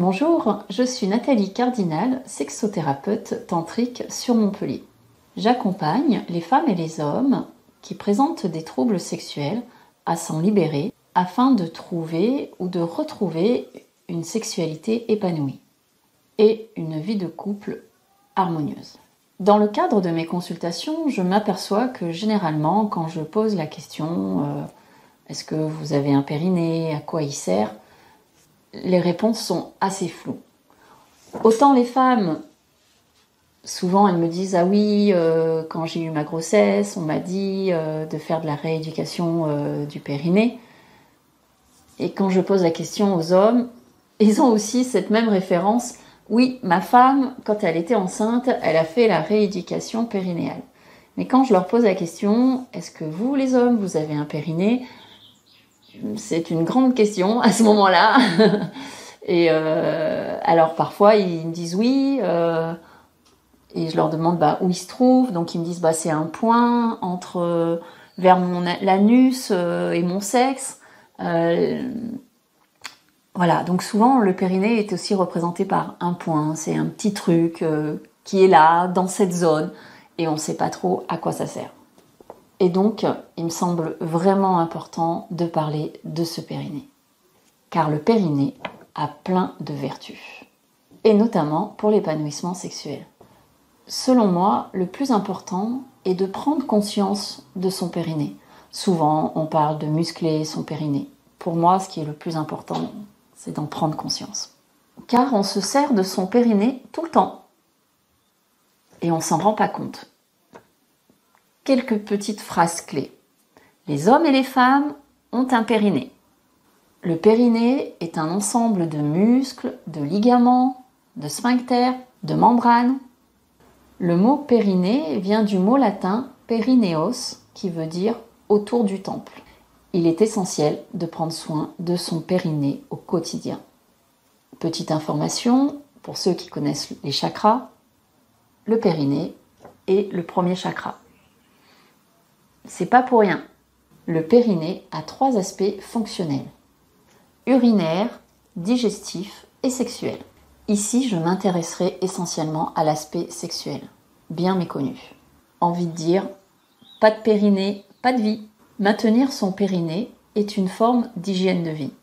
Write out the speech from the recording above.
Bonjour, je suis Nathalie Cardinal, sexothérapeute tantrique sur Montpellier. J'accompagne les femmes et les hommes qui présentent des troubles sexuels à s'en libérer afin de trouver ou de retrouver une sexualité épanouie et une vie de couple harmonieuse. Dans le cadre de mes consultations, je m'aperçois que généralement, quand je pose la question est-ce que vous avez un périnée, à quoi il sert, les réponses sont assez floues. Autant les femmes, souvent elles me disent ah oui, quand j'ai eu ma grossesse, on m'a dit de faire de la rééducation du périnée. Et quand je pose la question aux hommes, ils ont aussi cette même référence. Oui, ma femme, quand elle était enceinte, elle a fait la rééducation périnéale. Mais quand je leur pose la question, est-ce que vous les hommes, vous avez un périnée ? C'est une grande question à ce moment-là. Et alors parfois ils me disent oui, et je leur demande où il se trouve. Donc ils me disent c'est un point entre vers l'anus et mon sexe. Voilà, donc souvent le périnée est aussi représenté par un point. C'est un petit truc qui est là, dans cette zone, et on ne sait pas trop à quoi ça sert. Et donc, il me semble vraiment important de parler de ce périnée. Car le périnée a plein de vertus. Et notamment pour l'épanouissement sexuel. Selon moi, le plus important est de prendre conscience de son périnée. Souvent, on parle de muscler son périnée. Pour moi, ce qui est le plus important, c'est d'en prendre conscience. Car on se sert de son périnée tout le temps. Et on ne s'en rend pas compte. Quelques petites phrases clés. Les hommes et les femmes ont un périnée. Le périnée est un ensemble de muscles, de ligaments, de sphincters, de membranes. Le mot périnée vient du mot latin perineos, qui veut dire autour du temple. Il est essentiel de prendre soin de son périnée au quotidien. Petite information, pour ceux qui connaissent les chakras, le périnée est le premier chakra. C'est pas pour rien. Le périnée a 3 aspects fonctionnels. Urinaire, digestif et sexuel. Ici, je m'intéresserai essentiellement à l'aspect sexuel, bien méconnu. Envie de dire, pas de périnée, pas de vie. Maintenir son périnée est une forme d'hygiène de vie.